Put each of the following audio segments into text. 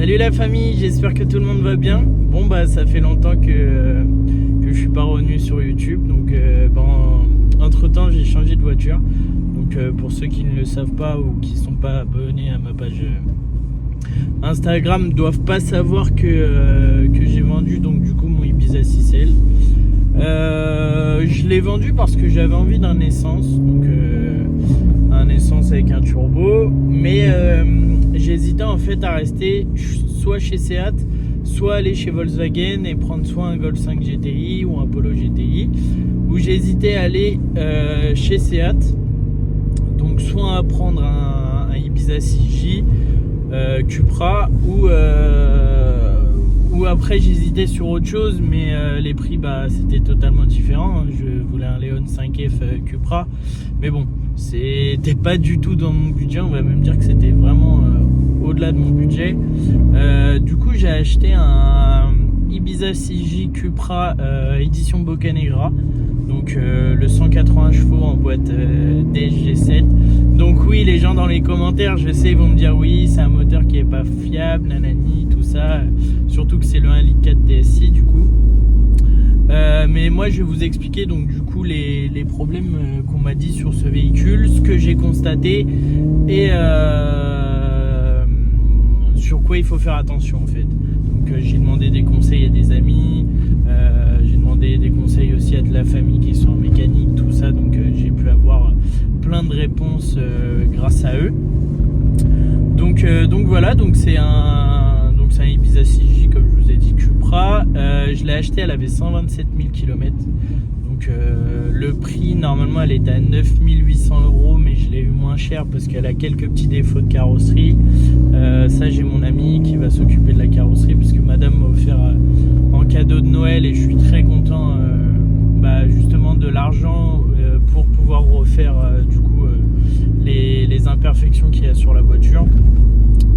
Salut la famille, j'espère que tout le monde va bien. Bon bah ça fait longtemps que je suis pas revenu sur YouTube, donc entre temps j'ai changé de voiture. Donc pour ceux qui ne le savent pas ou qui sont pas abonnés à ma page Instagram, doivent pas savoir que j'ai vendu donc du coup mon Ibiza 6L. Je l'ai vendu parce que j'avais envie d'un essence, donc un essence avec un turbo, mais j'hésitais en fait à rester soit chez Seat, soit aller chez Volkswagen et prendre soit un Golf 5 GTI ou un Polo GTI, ou j'hésitais à aller chez Seat, donc soit à prendre un Ibiza 6J Cupra ou après j'hésitais sur autre chose, mais les prix c'était totalement différent. Je voulais un Leon 5F Cupra, mais bon, c'était pas du tout dans mon budget. On va même dire que c'était vraiment au-delà de mon budget. Du coup j'ai acheté un Ibiza 6J Cupra édition Boccanegra, donc le 180 chevaux en boîte DSG7. Donc oui, les gens dans les commentaires, je sais, ils vont me dire oui, c'est un moteur qui est pas fiable, nanani, tout ça, surtout que c'est le 1,4 litre TSI du coup. Mais moi je vais vous expliquer donc du coup les problèmes qu'on m'a dit sur ce véhicule, ce que j'ai constaté et sur quoi il faut faire attention en fait. Donc j'ai demandé des conseils à des amis, j'ai demandé des conseils aussi à de la famille qui sont en mécanique, tout ça, donc j'ai pu avoir plein de réponses grâce à eux. Donc voilà, donc c'est un Ibiza 6J comme je vous ai dit Cupra. Je l'ai acheté, elle avait 127 000 km. Donc le prix normalement elle était à 9 800 €, mais je l'ai eu moins cher parce qu'elle a quelques petits défauts de carrosserie. Ça j'ai mon ami qui va s'occuper de la carrosserie puisque madame m'a offert en cadeau de Noël, et je suis très content justement de l'argent pour pouvoir refaire du coup les imperfections qu'il y a sur la voiture.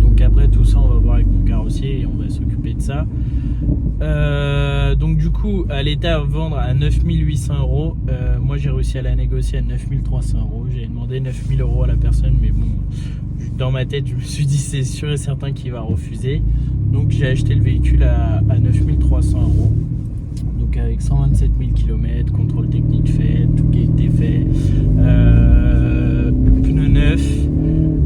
Donc après tout ça on va voir avec mon carrossier et on va s'occuper de ça. Donc du coup elle était à vendre à 9 800 €. Moi j'ai réussi à la négocier à 9 300 €. J'ai demandé 9 000 € à la personne, mais bon, dans ma tête je me suis dit c'est sûr et certain qu'il va refuser. Donc j'ai acheté le véhicule à 9 300 €. Donc avec 127 000 km, contrôle technique fait, tout qui a été fait, pneus neufs.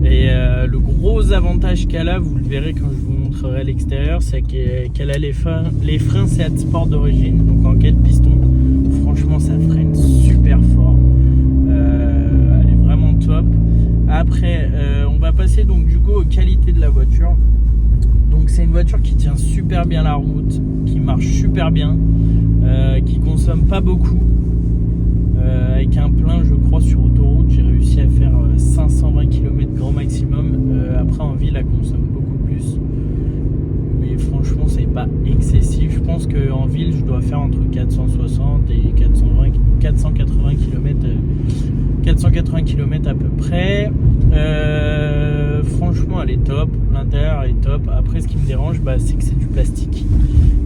Et le gros avantage qu'elle a, vous le verrez quand je vous montrerai à l'extérieur, c'est qu'elle a les freins Seat Sport d'origine, donc en 4 pistons. Franchement ça freine super fort, elle est vraiment top. Après on va passer donc du coup aux qualités de la voiture. Donc c'est une voiture qui tient super bien la route, qui marche super bien, qui consomme pas beaucoup. Avec un plein, je crois, sur autoroute, j'ai réussi à faire 520 km grand maximum. Après en ville, elle consomme beaucoup plus. Mais franchement, c'est pas excessif. Je pense qu'en ville, je dois faire entre 460 et 480 km à peu près. Franchement elle est top, l'intérieur est top. Après ce qui me dérange c'est que c'est du plastique,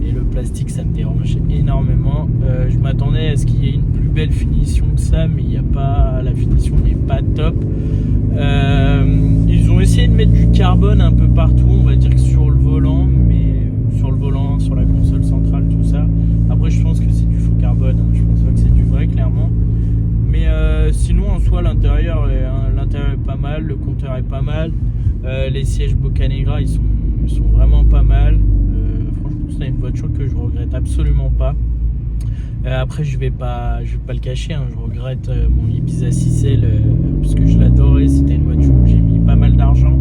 et le plastique ça me dérange énormément. Je m'attendais à ce qu'il y ait une plus belle finition que ça, mais il n'y a pas, la finition n'est pas top. Ils ont essayé de mettre du carbone un peu partout, on va dire que sur le volant, sur la console centrale, tout ça. Après je pense que c'est du faux carbone, je pense pas que c'est du vrai clairement. Mais sinon en soi l'intérieur est pas mal, le compteur est pas mal, les sièges Boccanegra ils sont vraiment pas mal. Franchement c'est une voiture que je regrette absolument pas. Après je vais pas le cacher, je regrette mon Ibiza 6L parce que je l'adorais, c'était une voiture où j'ai mis pas mal d'argent.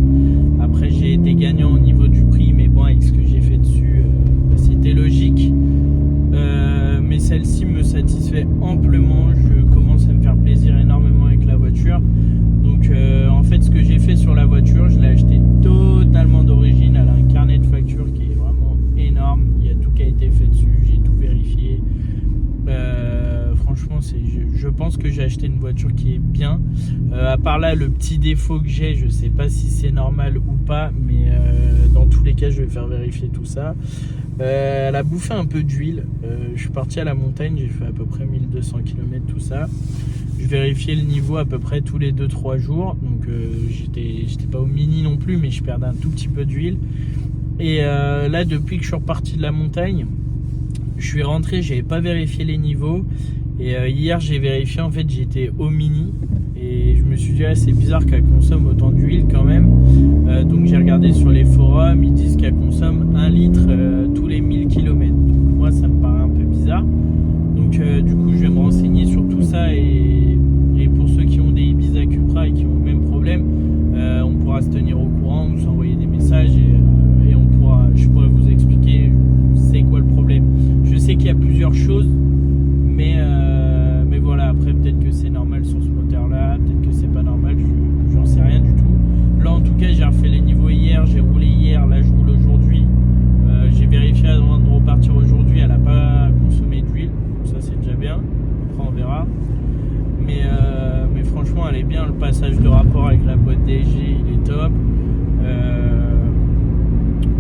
Après j'ai été gagnant au niveau du prix, mais bon, avec ce que j'ai fait dessus c'était logique. Mais celle-ci me satisfait amplement, je commence à me faire plaisir énormément avec la voiture. Donc en fait ce que j'ai fait sur la voiture, je l'ai acheté totalement d'origine. Elle a un carnet de facture qui est vraiment énorme, il y a tout qui a été fait dessus, j'ai tout vérifié. Franchement je pense que j'ai acheté une voiture qui est bien. À part là le petit défaut que j'ai, je sais pas si c'est normal ou pas, mais dans tous les cas je vais faire vérifier tout ça. Elle a bouffé un peu d'huile. Je suis parti à la montagne, j'ai fait à peu près 1200 km, tout ça. Je vérifiais le niveau à peu près tous les 2-3 jours. Donc j'étais pas au mini non plus, mais je perdais un tout petit peu d'huile. Et là, depuis que je suis reparti de la montagne, je suis rentré, j'avais pas vérifié les niveaux. Et hier, j'ai vérifié, en fait, j'étais au mini. Et je me suis dit, ah, c'est bizarre qu'elle consomme autant d'huile quand même. Donc j'ai regardé sur les forums, ils disent qu'elle consomme 1 litre tous les 1000 km. Donc moi, ça me paraît un peu bizarre. Donc du coup, je vais me renseigner sur tout ça. Et pour ceux qui ont des Ibiza Cupra et qui ont le même problème, on pourra se tenir au courant ou s'envoyer des messages. Et je pourrais vous expliquer c'est quoi le problème. Je sais qu'il y a plusieurs choses, mais voilà, après peut-être que c'est normal sur ce moteur là, peut-être que c'est pas normal, j'en sais rien du tout. Là en tout cas j'ai refait les niveaux hier, j'ai roulé hier, là je roule aujourd'hui. J'ai vérifié avant de repartir aujourd'hui, elle n'a pas consommé d'huile, ça c'est déjà bien, après on verra. Mais franchement elle est bien, le passage de rapport avec la boîte DSG il est top.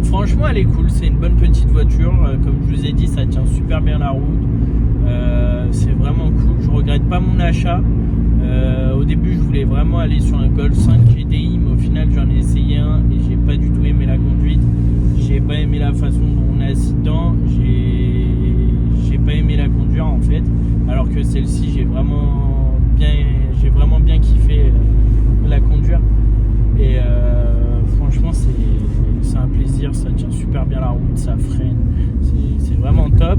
Franchement elle est cool, c'est une bonne petite voiture, comme je vous ai dit ça tient super bien la route. C'est vraiment cool, je regrette pas mon achat. Au début je voulais vraiment aller sur un Golf 5 GTI, mais au final j'en ai essayé un et j'ai pas du tout aimé la conduite. J'ai pas aimé la façon dont on est assis dedans, j'ai pas aimé la conduire en fait, alors que celle-ci j'ai vraiment bien kiffé la conduire. Et franchement c'est un plaisir, ça tient super bien la route, ça freine, c'est vraiment top.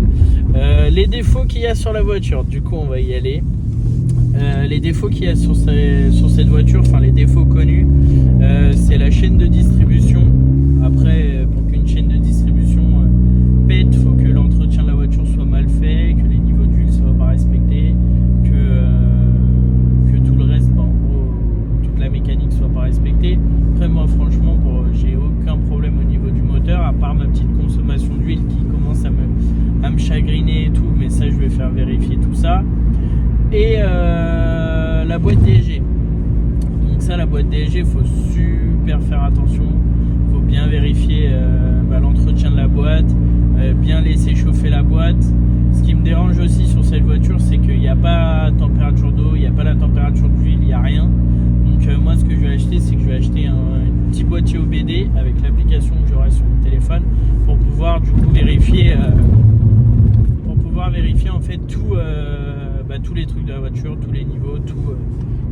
Les défauts qu'il y a sur la voiture, du coup on va y aller. Les défauts qu'il y a sur cette voiture, enfin les défauts connus, c'est la chaîne de distribution. Après, pour qu'une chaîne de distribution pète, il faut que l'entretien de la voiture soit mal fait, que les niveaux d'huile ne soient pas respectés, que tout le reste, en gros, toute la mécanique soit pas respectée. Après moi franchement, j'ai aucun problème au niveau du moteur, à part ma petite consommation d'huile qui commence à me chagriner et tout, mais ça je vais faire vérifier tout ça. Et la boîte DSG, donc ça la boîte DSG faut super faire attention, faut bien vérifier l'entretien de la boîte, bien laisser chauffer la boîte. Ce qui me dérange aussi sur cette voiture, c'est qu'il n'y a pas température d'eau, il n'y a pas la température d'huile, il n'y a rien. Donc moi ce que je vais acheter, c'est que je vais acheter un petit boîtier OBD avec l'application que j'aurai sur mon téléphone pour pouvoir du coup vérifier en fait tous les trucs de la voiture, tous les niveaux,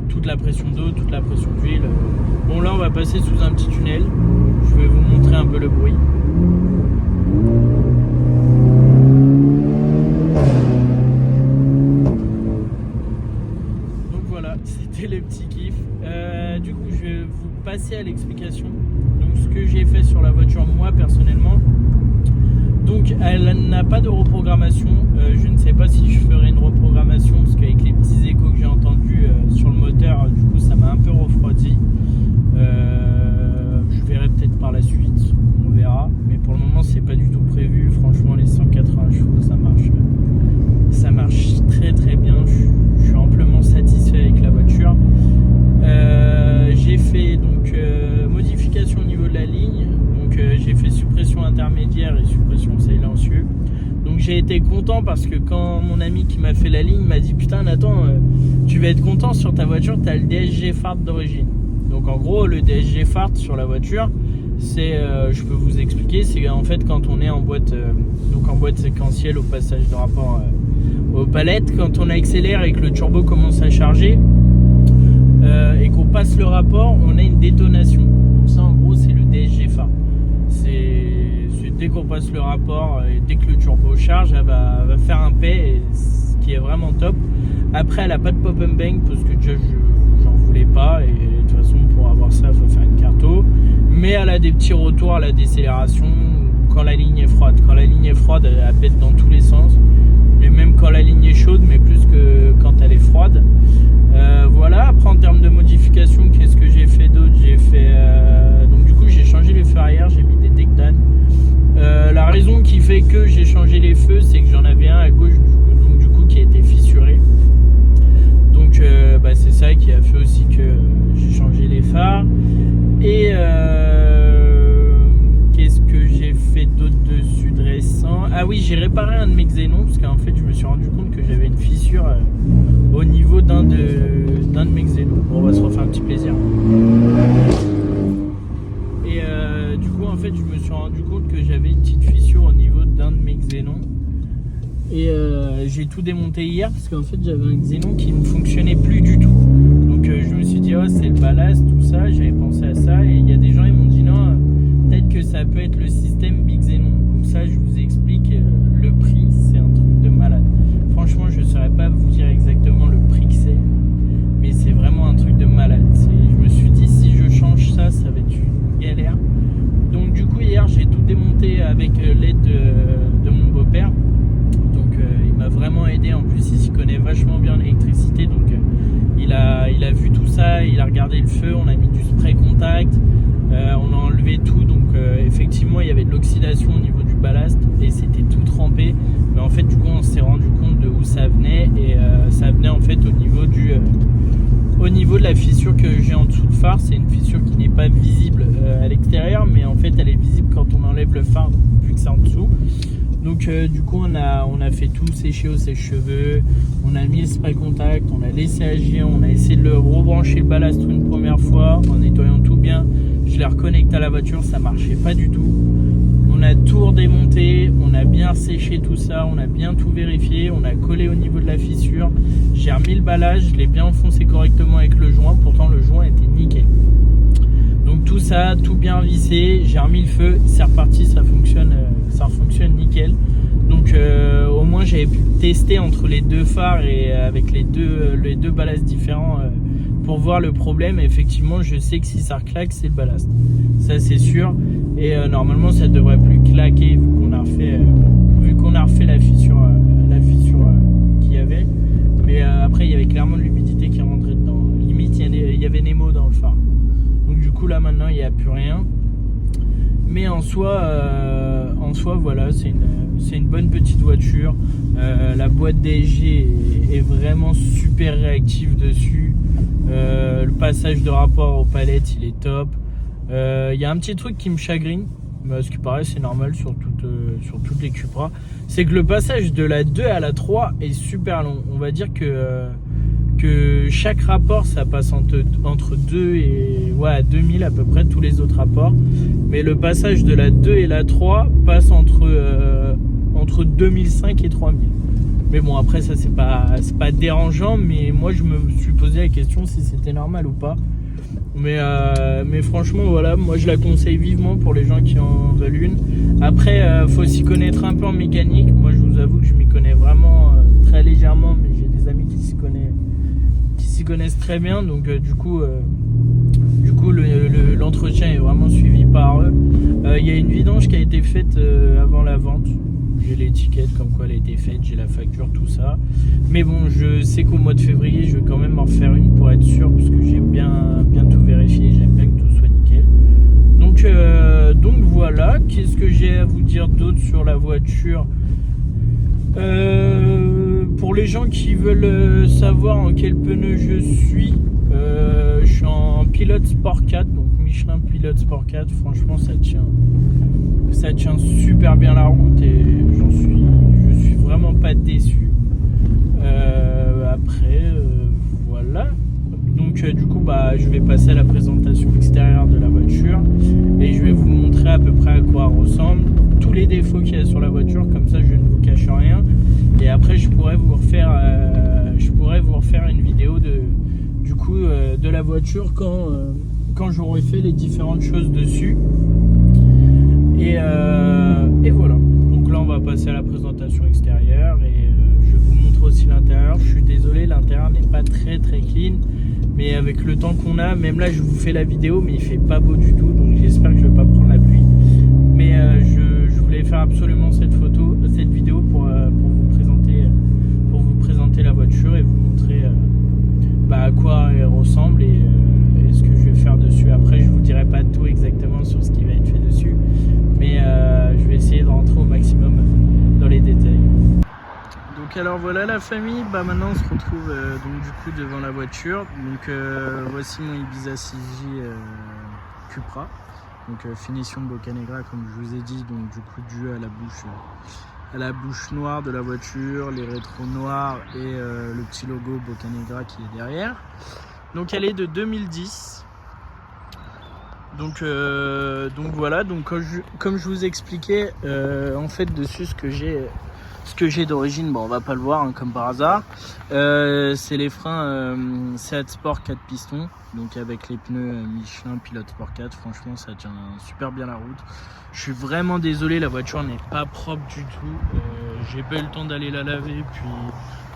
toute la pression d'eau, toute la pression d'huile. Bon là on va passer sous un petit tunnel, je vais vous montrer un peu le bruit. Donc voilà, c'était le petit kiff. Du coup je vais vous passer à l'explication. Donc ce que j'ai fait sur la voiture moi personnellement. Donc elle n'a pas de reprogrammation, je ne sais pas si je ferai une reprogrammation parce qu'avec les petits échos que j'ai entendus sur le moteur, du coup ça m'a un peu refroidi. Je verrai peut-être par la suite, on verra, mais pour le moment c'est pas du tout prévu. Franchement les 180 chevaux ça marche très très bien, je suis amplement satisfait avec la voiture. J'ai fait donc modification au niveau de la ligne. J'ai fait suppression intermédiaire et suppression silencieux. Donc j'ai été content parce que quand mon ami qui m'a fait la ligne m'a dit putain Nathan, tu vas être content sur ta voiture, tu as le DSG Fart d'origine. Donc en gros le DSG Fart sur la voiture, c'est je peux vous expliquer, c'est en fait quand on est en boîte séquentielle au passage de rapport aux palettes, quand on accélère et que le turbo commence à charger et qu'on passe le rapport, on a une détonation. Donc ça en gros c'est le DSG Fart. C'est dès qu'on passe le rapport et dès que le turbo charge, elle va faire un paix, ce qui est vraiment top. Après elle n'a pas de pop and bang parce que déjà j'en voulais pas, et de toute façon pour avoir ça il faut faire une carto. Mais elle a des petits retours à la décélération quand la ligne est froide. Quand la ligne est froide, elle pète dans tous les sens, et même quand la ligne est chaude, mais plus que quand elle est froide. Voilà. Après en termes de modification, qu'est-ce que j'ai fait d'autre? J'ai fait donc du coup j'ai changé les feux arrière, j'ai mis des Tectan. La raison qui fait que j'ai changé les feux, c'est que j'en avais un à gauche du coup qui a été fissuré. Donc c'est ça qui a fait aussi que j'ai changé les phares. Et qu'est-ce que j'ai fait d'autre dessus de récent? Ah oui, j'ai réparé un de mes xénons parce qu'en fait je me suis rendu compte que j'avais une fissure au niveau d'un de mes xénons. Bon, on va se refaire un petit plaisir. Et du coup en fait je me suis rendu compte Et j'ai tout démonté hier parce qu'en fait j'avais un Xénon qui ne fonctionnait plus du tout. Donc je me suis dit oh c'est le ballast, tout ça, j'avais pensé à ça. Et il y a des gens ils m'ont dit non, peut-être que ça peut être le système Big Xénon. Donc ça je vous explique, le prix c'est un truc de malade. Franchement je ne saurais pas vous dire exactement le prix que c'est, mais c'est vraiment un truc de malade. Je me suis dit si je change ça, ça va être une galère. Donc du coup hier j'ai tout démonté avec l'aide de mon beau-père. Donc il m'a vraiment aidé, en plus il s'y connaît vachement bien l'électricité, donc il a vu tout ça, il a regardé le feu, on a mis du spray contact, on a enlevé tout, donc effectivement il y avait de l'oxydation au niveau du ballast et c'était tout trempé, mais en fait du coup on s'est rendu compte de où ça venait, et ça venait en fait au niveau de la fissure que j'ai en dessous de phare. C'est une fissure qui n'est pas visible à l'extérieur, mais en fait elle est visible quand on enlève le phare, vu que c'est en dessous. Donc du coup on a fait tout sécher au sèche-cheveux, on a mis le spray contact, on a laissé agir, on a essayé de le rebrancher le ballast une première fois en nettoyant tout bien. Je l'ai reconnecté à la voiture, ça marchait pas du tout. On a tout redémonté, on a bien séché tout ça, on a bien tout vérifié, on a collé au niveau de la fissure. J'ai remis le ballage, je l'ai bien enfoncé correctement avec le joint, pourtant le joint était nickel. Donc tout ça, tout bien vissé, j'ai remis le feu, c'est reparti, ça fonctionne nickel. Donc au moins j'avais pu tester entre les deux phares et avec les deux ballasts différents pour voir le problème. Et effectivement je sais que si ça reclaque c'est le ballast, ça c'est sûr. Et normalement ça devrait plus claquer vu qu'on a refait la fissure qu'il y avait. Mais après il y avait clairement de l'humidité qui rentrait dedans, limite il y avait Nemo dans le phare. Donc du coup là maintenant il n'y a plus rien. Mais en soi voilà, c'est une bonne petite voiture. La boîte DSG est vraiment super réactive dessus. Le passage de rapport aux palettes il est top. Il y a un petit truc qui me chagrine, ce qui paraît c'est normal sur toutes les Cupra, c'est que le passage de la 2 à la 3 est super long. On va dire que chaque rapport ça passe entre 2 et 2000 à peu près, tous les autres rapports, mais le passage de la 2 et la 3 passe entre 2005 et 3000. Mais bon après ça c'est pas dérangeant, mais moi je me suis posé la question si c'était normal ou pas. Mais franchement voilà, moi je la conseille vivement pour les gens qui en veulent une. Après faut s'y connaître un peu en mécanique. Moi je vous avoue que je m'y connais vraiment très légèrement, mais j'ai des amis qui s'y connaissent très bien, donc du coup l'entretien est vraiment suivi par eux. Il y a une vidange qui a été faite avant la vente. J'ai l'étiquette comme quoi elle a été faite, j'ai la facture, tout ça. Mais bon, je sais qu'au mois de février, je vais quand même en refaire une pour être sûr, parce que j'aime bien tout vérifier, j'aime bien que tout soit nickel. Donc voilà, qu'est-ce que j'ai à vous dire d'autre sur la voiture ? Pour les gens qui veulent savoir en quel pneu je suis en Pilote Sport 4, donc Michelin Pilote Sport 4. Franchement ça tient super bien la route et je suis vraiment pas déçu. Après voilà, donc du coup je vais passer à la présentation extérieure de la voiture et je vais vous montrer à peu près à quoi elle ressemble, tous les défauts qu'il y a sur la voiture, comme ça je ne vous cache rien. Et après je pourrais vous refaire une vidéo de la voiture quand j'aurai fait les différentes choses dessus. Et voilà, donc là on va passer à la présentation extérieure et je vais vous montrer aussi l'intérieur. Je suis désolé, l'intérieur n'est pas très clean, mais avec le temps qu'on a, même là je vous fais la vidéo mais il fait pas beau du tout, donc j'espère que je vais pas prendre la pluie. Mais je voulais faire absolument cette vidéo pour vous présenter la voiture et vous montrer à quoi elle ressemble et ce que je vais faire dessus. Après je vous dirai pas tout exactement sur ce qui va être fait dessus, mais je vais essayer de rentrer au maximum dans les détails. Donc alors voilà la famille, maintenant on se retrouve donc du coup devant la voiture. Donc voici mon Ibiza 6J Cupra, donc finition Boccanegra comme je vous ai dit, donc du coup dû à la bouche noire de la voiture, les rétros noirs et le petit logo Boccanegra qui est derrière. Donc elle est de 2010. Donc voilà, donc comme je vous expliquais, en fait dessus ce que j'ai Ce que j'ai d'origine, bon, on va pas le voir hein, comme par hasard. C'est les freins Seat Sport 4 pistons, donc avec les pneus Michelin Pilot Sport 4. Franchement, ça tient super bien la route. Je suis vraiment désolé, la voiture n'est pas propre du tout. J'ai pas eu le temps d'aller la laver, puis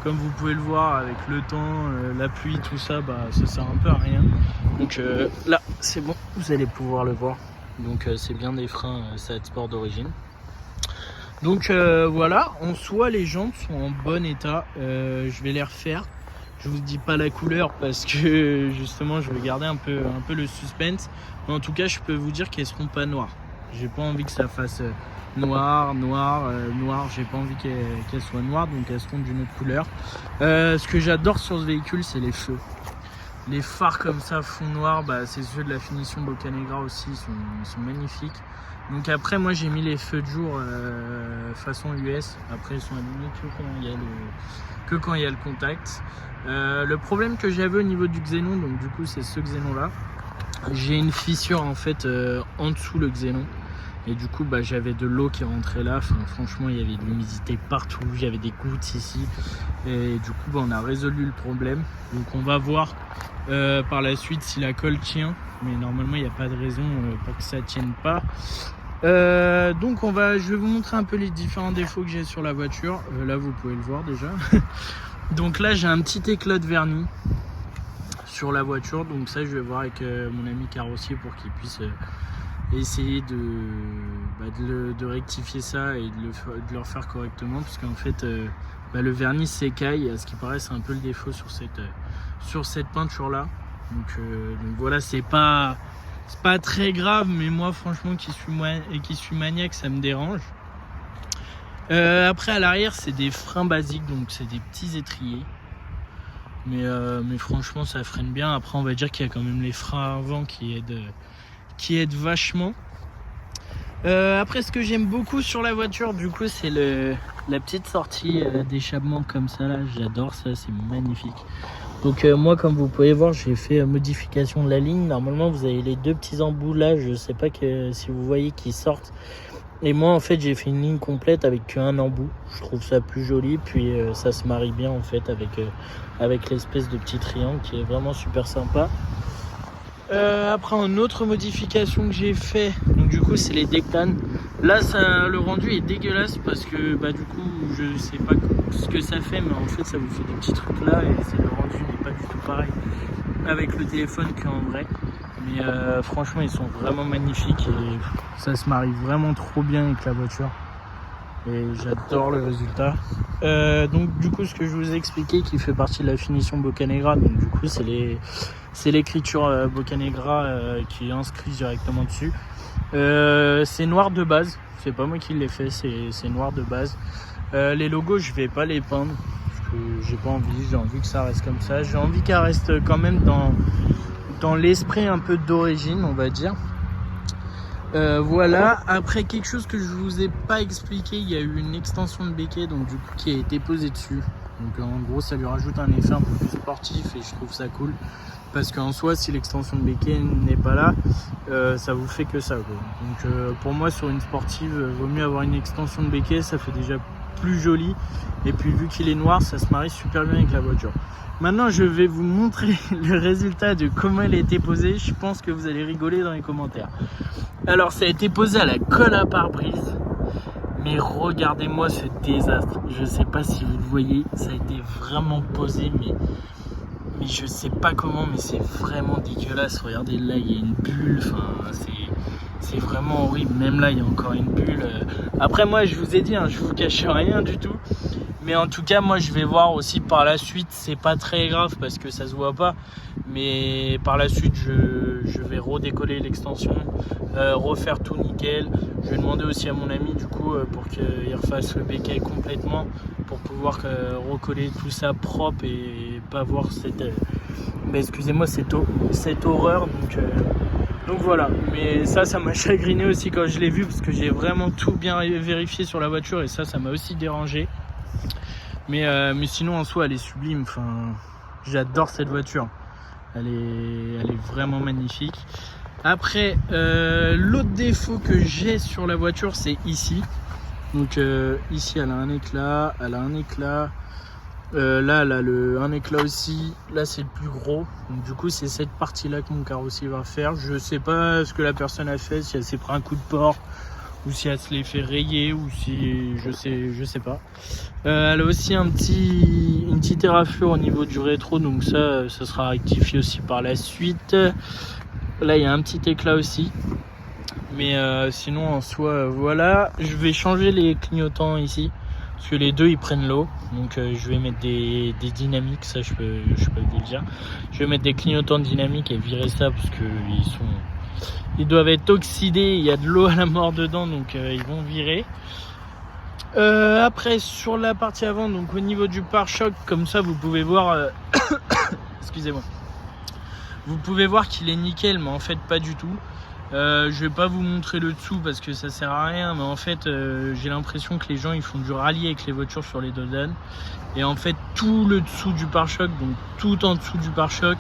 comme vous pouvez le voir avec le temps, la pluie, tout ça, bah ça sert un peu à rien. Donc là, c'est bon, vous allez pouvoir le voir. Donc c'est bien des freins Seat Sport d'origine. Donc voilà, en soi les jantes sont en bon état, je vais les refaire. Je vous dis pas la couleur parce que justement je vais garder un peu le suspense. Mais en tout cas je peux vous dire qu'elles seront pas noires. J'ai pas envie que ça fasse noir, j'ai pas envie qu'elles soient noires, donc elles seront d'une autre couleur. Ce que j'adore sur ce véhicule c'est les feux. Les phares comme ça fond noir, bah, c'est ceux de la finition Boccanegra aussi, ils sont magnifiques. Donc après moi j'ai mis les feux de jour façon US, après ils sont allumés que quand il y a le contact. Le problème que j'avais au niveau du xénon, donc du coup c'est ce xénon là, j'ai une fissure en fait en dessous le xénon. Et du coup bah, j'avais de l'eau qui rentrait là, enfin, franchement il y avait de l'humidité partout, j'avais des gouttes ici. Et du coup bah, on a résolu le problème. Donc on va voir par la suite si la colle tient. Mais normalement il n'y a pas de raison pour que ça tienne pas. Donc je vais vous montrer un peu les différents défauts que j'ai sur la voiture. Là vous pouvez le voir déjà. Donc là j'ai un petit éclat de vernis sur la voiture. Donc ça je vais voir avec mon ami carrossier pour qu'il puisse essayer de rectifier ça et de le refaire correctement, parce qu'en fait le vernis s'écaille. À ce qui paraît c'est un peu le défaut sur cette peinture là. Donc voilà, c'est pas très grave, mais moi franchement qui suis maniaque ça me dérange. Après à l'arrière c'est des freins basiques, donc c'est des petits étriers, mais franchement ça freine bien. Après on va dire qu'il y a quand même les freins avant qui aident vachement. Après ce que j'aime beaucoup sur la voiture du coup c'est la petite sortie d'échappement comme ça là, j'adore ça, c'est magnifique. Donc moi comme vous pouvez voir j'ai fait modification de la ligne. Normalement vous avez les deux petits embouts là, je sais pas si vous voyez qui sortent. Et moi en fait j'ai fait une ligne complète avec qu'un embout. Je trouve ça plus joli, puis ça se marie bien en fait avec l'espèce de petit triangle qui est vraiment super sympa. Après une autre modification que j'ai fait, donc du coup c'est les dectanes. Là le rendu est dégueulasse parce que du coup je sais pas ce que ça fait, mais en fait ça vous fait des petits trucs là et le rendu n'est pas du tout pareil avec le téléphone qu'en vrai. Mais franchement ils sont vraiment magnifiques et ça se marie vraiment trop bien avec la voiture. Et j'adore le résultat. Donc du coup ce que je vous ai expliqué qui fait partie de la finition Boccanegra, donc du coup c'est l'écriture Boccanegra qui est inscrite directement dessus. C'est noir de base, c'est pas moi qui l'ai fait, c'est noir de base. Les logos je vais pas les peindre parce que j'ai pas envie, j'ai envie que ça reste comme ça. J'ai envie qu'elle reste quand même dans l'esprit un peu d'origine, on va dire. Voilà, après quelque chose que je vous ai pas expliqué, il y a eu une extension de béquet donc du coup qui a été posée dessus. Donc en gros ça lui rajoute un effet un peu plus sportif et je trouve ça cool. Parce qu'en soi si l'extension de béquet n'est pas là, ça vous fait que ça quoi. Donc pour moi sur une sportive, vaut mieux avoir une extension de béquet, ça fait déjà plus joli. Et puis vu qu'il est noir, ça se marie super bien avec la voiture. Maintenant je vais vous montrer le résultat de comment elle a été posée. Je pense que vous allez rigoler dans les commentaires. Alors ça a été posé à la colle à pare-brise. Mais regardez-moi ce désastre. Je sais pas si vous le voyez, ça a été vraiment posé, mais je sais pas comment, mais c'est vraiment dégueulasse. Regardez là, il y a une bulle, enfin c'est vraiment horrible. Même là il y a encore une bulle. Après moi je vous ai dit, je vous cache rien du tout. Mais en tout cas moi je vais voir aussi par la suite, c'est pas très grave parce que ça se voit pas. Mais par la suite je vais redécoller l'extension, refaire tout nickel. Je vais demander aussi à mon ami du coup pour qu'il refasse le béquet complètement, pour pouvoir recoller tout ça propre et pas voir excusez-moi cette horreur. Donc voilà, mais ça m'a chagriné aussi quand je l'ai vu parce que j'ai vraiment tout bien vérifié sur la voiture et ça m'a aussi dérangé. Mais sinon en soi elle est sublime, enfin j'adore cette voiture. Elle est vraiment magnifique. Après l'autre défaut que j'ai sur la voiture c'est ici. Donc ici elle a un éclat, elle a un éclat. Là elle a un éclat aussi, là c'est le plus gros. Donc du coup c'est cette partie là que mon carrossier va faire. Je sais pas ce que la personne a fait, si elle s'est pris un coup de porc ou si elle se l'est fait rayer ou si je sais pas. Elle a aussi une petite éraflure au niveau du rétro, donc ça sera rectifié aussi par la suite. Là il y a un petit éclat aussi, mais sinon en soi voilà. Je vais changer les clignotants ici parce que les deux ils prennent l'eau, donc je vais mettre des dynamiques, ça je peux vous le dire. Je vais mettre des clignotants dynamiques et virer ça parce que ils doivent être oxydés, il y a de l'eau à la mort dedans, donc ils vont virer. Après sur la partie avant, donc au niveau du pare-choc, comme ça vous pouvez voir excusez-moi, vous pouvez voir qu'il est nickel, mais en fait pas du tout. Je vais pas vous montrer le dessous parce que ça sert à rien, mais en fait j'ai l'impression que les gens ils font du rallye avec les voitures sur les dodanes, et en fait tout le dessous du pare-choc, donc tout en dessous du pare-choc,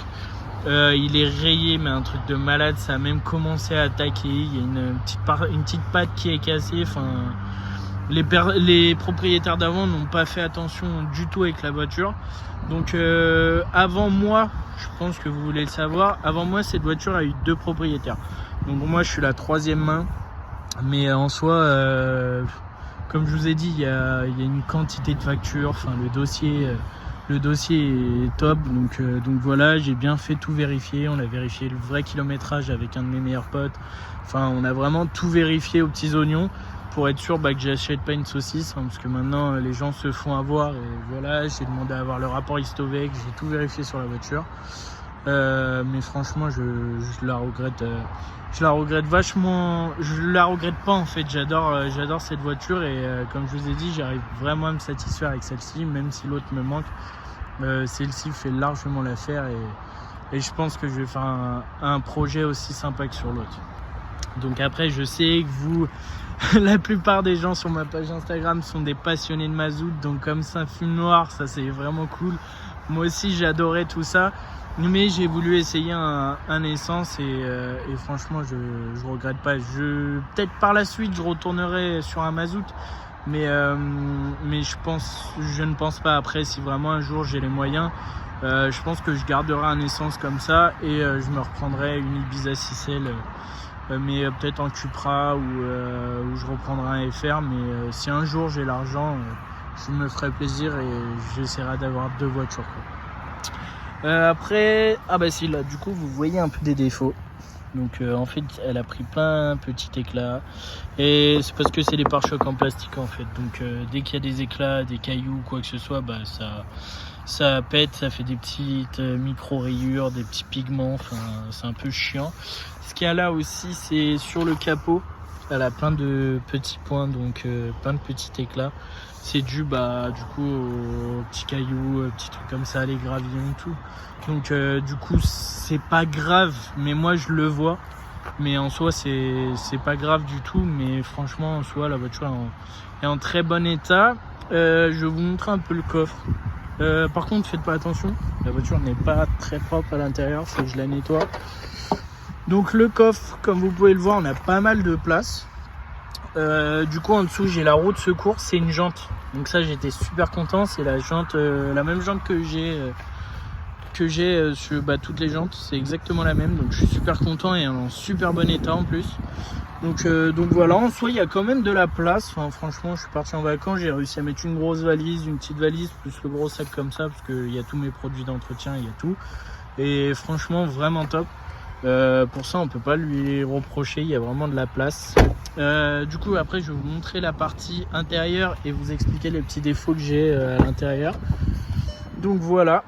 il est rayé, mais un truc de malade. Ça a même commencé à attaquer, il y a une petite patte qui est cassée. Enfin, les propriétaires d'avant n'ont pas fait attention du tout avec la voiture. Donc avant moi, je pense que vous voulez le savoir, avant moi cette voiture a eu 2 propriétaires. Donc moi je suis la 3e main, mais en soi comme je vous ai dit, il y a une quantité de factures. Enfin le dossier est top, donc voilà, j'ai bien fait tout vérifier. On a vérifié le vrai kilométrage avec un de mes meilleurs potes. Enfin on a vraiment tout vérifié aux petits oignons pour être sûr que j'achète pas une saucisse, hein, parce que maintenant les gens se font avoir. Et voilà, j'ai demandé à avoir le rapport Histovec, j'ai tout vérifié sur la voiture. Mais franchement je la regrette, vachement. Je la regrette pas en fait, j'adore cette voiture, et comme je vous ai dit, j'arrive vraiment à me satisfaire avec celle-ci, même si l'autre me manque. Celle-ci fait largement l'affaire, et je pense que je vais faire un projet aussi sympa que sur l'autre. Donc après je sais que vous la plupart des gens sur ma page Instagram sont des passionnés de mazout, donc comme ça fume noir, ça c'est vraiment cool. Moi aussi j'adorais tout ça, mais j'ai voulu essayer un essence, et franchement je regrette pas. Peut-être par la suite je retournerai sur un mazout, mais je ne pense pas. Après, si vraiment un jour j'ai les moyens, je pense que je garderai un essence comme ça, et je me reprendrai une Ibiza 6L, mais peut-être en Cupra, ou je reprendrai un FR. Mais si un jour j'ai l'argent, je me ferai plaisir et j'essaierai d'avoir 2 voitures, quoi. Après, si, là du coup vous voyez un peu des défauts. Donc en fait elle a pris plein de petits éclats, et c'est parce que c'est des pare-chocs en plastique en fait. Donc dès qu'il y a des éclats, des cailloux, quoi que ce soit, ça pète, ça fait des petites micro rayures, des petits pigments. Enfin c'est un peu chiant. Ce qu'il y a là aussi, c'est sur le capot, elle a plein de petits points, donc plein de petits éclats. C'est dû du coup aux petits cailloux, petits trucs comme ça, les gravillons, tout. Donc du coup c'est pas grave, mais moi je le vois. Mais en soi c'est pas grave du tout. Mais franchement en soi la voiture est en très bon état. Je vais vous montrer un peu le coffre. Par contre faites pas attention, la voiture n'est pas très propre à l'intérieur, faut que je la nettoie. Donc le coffre, comme vous pouvez le voir, on a pas mal de place. Du coup en dessous j'ai la roue de secours, c'est une jante, donc ça j'étais super content. C'est la jante, la même jante que j'ai sur toutes les jantes, c'est exactement la même, donc je suis super content, et en super bon état en plus. Donc voilà, en soi il y a quand même de la place. Enfin, franchement je suis parti en vacances, j'ai réussi à mettre une grosse valise, une petite valise, plus le gros sac comme ça, parce qu'il y a tous mes produits d'entretien, il y a tout, et franchement vraiment top. Pour ça on peut pas lui reprocher, il y a vraiment de la place. Du coup après je vais vous montrer la partie intérieure et vous expliquer les petits défauts que j'ai à l'intérieur. Donc voilà,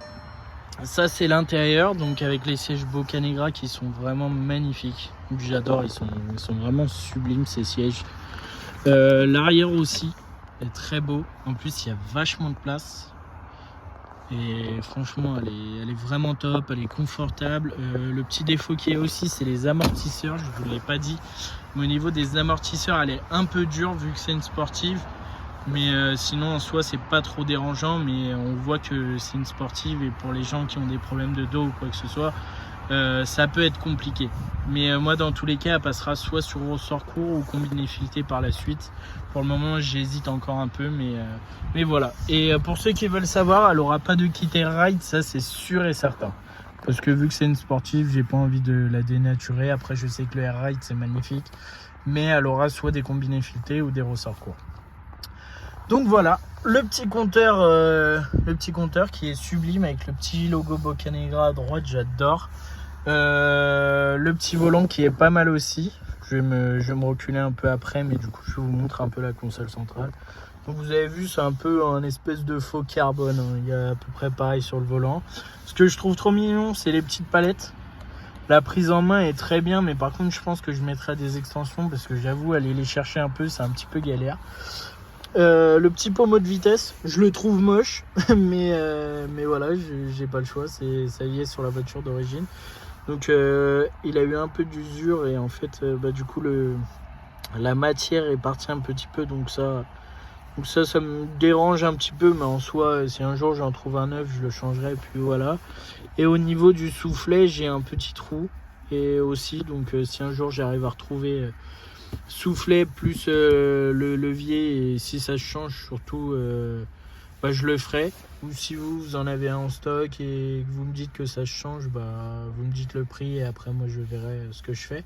ça c'est l'intérieur, donc avec les sièges Boccanegra qui sont vraiment magnifiques. J'adore, ils sont vraiment sublimes ces sièges. L'arrière aussi est très beau, en plus il y a vachement de place. Et franchement elle est vraiment top, elle est confortable. Le petit défaut qu'il y a aussi, c'est les amortisseurs, je vous l'ai pas dit, mais au niveau des amortisseurs elle est un peu dure vu que c'est une sportive. Mais sinon en soi c'est pas trop dérangeant, mais on voit que c'est une sportive, et pour les gens qui ont des problèmes de dos ou quoi que ce soit, ça peut être compliqué. Mais moi dans tous les cas elle passera soit sur ressort court ou combiné fileté par la suite. Pour le moment j'hésite encore un peu, mais voilà. Et pour ceux qui veulent savoir, elle aura pas de kit air ride, ça c'est sûr et certain. Parce que vu que c'est une sportive, j'ai pas envie de la dénaturer. Après je sais que le air ride c'est magnifique, mais elle aura soit des combinés filetés ou des ressorts courts. Donc voilà, le petit compteur qui est sublime avec le petit logo Boccanegra à droite, j'adore. Le petit volant qui est pas mal aussi. Je vais me reculer un peu après, mais du coup je vous montre un peu la console centrale. Donc vous avez vu, c'est un peu un espèce de faux carbone, hein. Il y a à peu près pareil sur le volant. Ce que je trouve trop mignon, c'est les petites palettes. La prise en main est très bien, mais par contre je pense que je mettrai des extensions parce que j'avoue aller les chercher un peu, c'est un petit peu galère. Le petit pommeau de vitesse, je le trouve moche, mais voilà, j'ai pas le choix, ça y est sur la voiture d'origine. Donc il a eu un peu d'usure et en fait du coup la matière est partie un petit peu, donc ça me dérange un petit peu, mais en soi si un jour j'en trouve un neuf je le changerai et puis voilà. Et au niveau du soufflet j'ai un petit trou et aussi, donc si un jour j'arrive à retrouver soufflet plus le levier, et si ça change surtout je le ferai. Ou si vous en avez un en stock et que vous me dites que ça change, vous me dites le prix et après moi je verrai ce que je fais.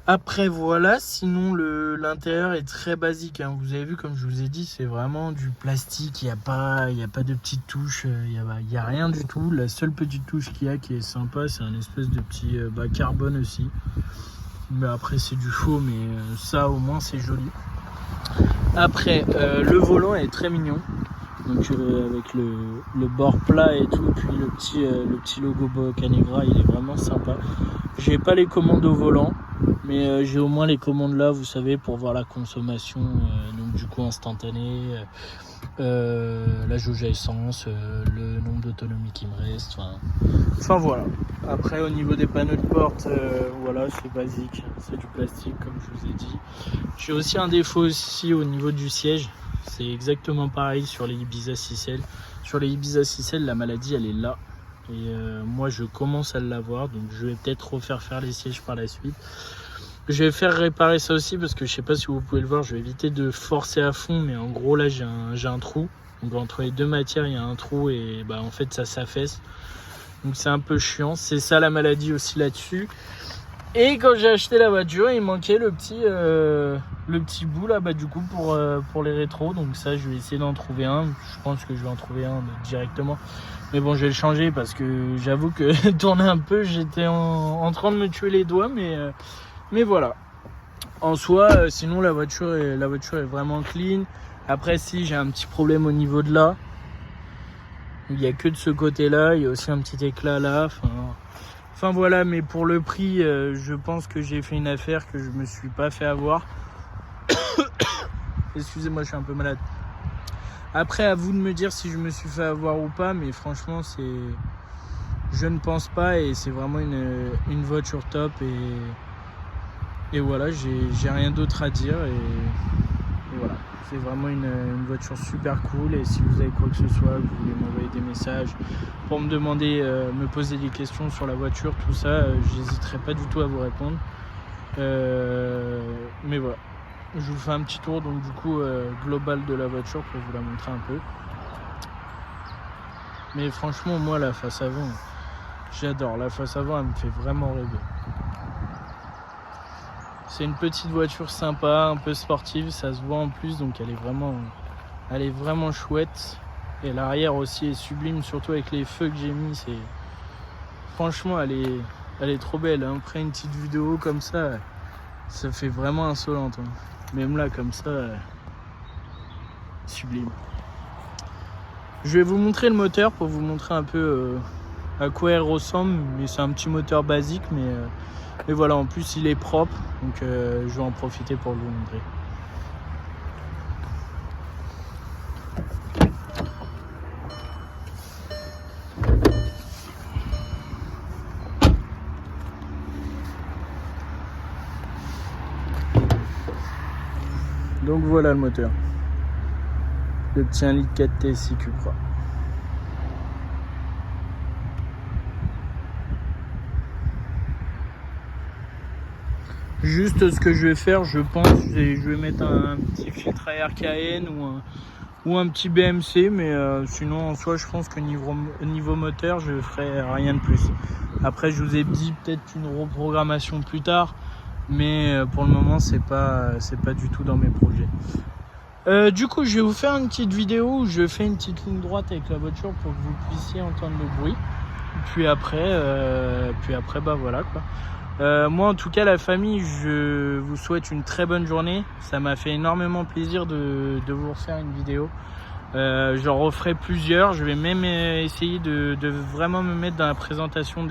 Après voilà, sinon l'intérieur est très basique, hein. Vous avez vu, comme je vous ai dit, c'est vraiment du plastique, il n'y a pas de petites touches, il y a rien du tout. La seule petite touche qu'il y a qui est sympa, c'est un espèce de petit carbone aussi. Mais après c'est du faux, mais ça au moins c'est joli. Après le volant est très mignon, donc avec le bord plat et tout, puis le petit logo Boccanegra, il est vraiment sympa. J'ai pas les commandes au volant, mais j'ai au moins les commandes là, vous savez, pour voir la consommation, donc du coup instantanée, la jauge à essence, le nombre d'autonomie qui me reste, enfin voilà. Après au niveau des panneaux de porte, voilà, c'est basique, c'est du plastique comme je vous ai dit. J'ai aussi un défaut aussi au niveau du siège, c'est exactement pareil sur les Ibiza 6L. Sur les Ibiza 6L, la maladie elle est là, et moi je commence à l'avoir, donc je vais peut-être refaire faire les sièges par la suite. Je vais faire réparer ça aussi parce que je sais pas si vous pouvez le voir, je vais éviter de forcer à fond, mais en gros là j'ai un trou, donc entre les deux matières il y a un trou et en fait ça s'affaisse, donc c'est un peu chiant. C'est ça la maladie aussi là-dessus. Et quand j'ai acheté la voiture, il manquait le petit bout là du coup pour les rétros, donc ça je vais essayer d'en trouver un. Je pense que je vais en trouver un directement, mais bon je vais le changer parce que j'avoue que tourner un peu j'étais en train de me tuer les doigts, mais voilà. En soi, sinon la voiture est vraiment clean. Après si j'ai un petit problème au niveau de là, il n'y a que de ce côté là, il y a aussi un petit éclat là, enfin voilà. Mais pour le prix, je pense que j'ai fait une affaire, que je me suis pas fait avoir. Excusez-moi, je suis un peu malade. Après à vous de me dire si je me suis fait avoir ou pas, mais franchement je ne pense pas, et c'est vraiment une voiture top, et voilà, j'ai rien d'autre à dire, et voilà, c'est vraiment une voiture super cool. Et si vous avez quoi que ce soit, vous voulez m'envoyer des messages pour me demander, me poser des questions sur la voiture, tout ça, j'hésiterai pas du tout à vous répondre. Mais voilà, je vous fais un petit tour donc du coup global de la voiture pour vous la montrer un peu. Mais franchement moi la face avant, j'adore. La face avant elle me fait vraiment rêver. C'est une petite voiture sympa, un peu sportive, ça se voit en plus, donc elle est vraiment chouette. Et l'arrière aussi est sublime, surtout avec les feux que j'ai mis. Franchement elle est trop belle, hein. Après une petite vidéo comme ça fait vraiment insolente, hein. Même là comme ça, sublime. Je vais vous montrer le moteur pour vous montrer un peu à quoi elle ressemble, mais c'est un petit moteur basique, mais voilà, en plus il est propre, donc je vais en profiter pour vous montrer. Donc voilà le moteur, le petit 1,4 litre TSI Cupra. Juste ce que je vais faire, je pense, c'est je vais mettre un petit filtre à air KN ou un petit BMC, mais sinon en soi je pense que niveau moteur je ferai rien de plus. Après je vous ai dit peut-être une reprogrammation plus tard, mais pour le moment c'est pas du tout dans mes projets. Du coup je vais vous faire une petite vidéo où je fais une petite ligne droite avec la voiture pour que vous puissiez entendre le bruit. Puis après bah voilà quoi. Moi en tout cas la famille, je vous souhaite une très bonne journée. Ça m'a fait énormément plaisir de vous refaire une vidéo. J'en referai plusieurs. Je vais même essayer de vraiment me mettre dans la présentation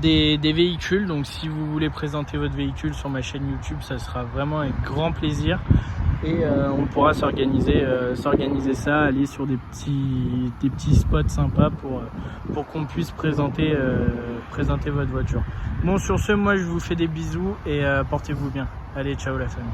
des véhicules. Donc si vous voulez présenter votre véhicule sur ma chaîne YouTube, ça sera vraiment avec grand plaisir. Et on pourra s'organiser ça, aller sur des petits spots sympas pour qu'on puisse présenter votre voiture. Bon, sur ce, moi je vous fais des bisous et portez-vous bien. Allez, ciao la famille.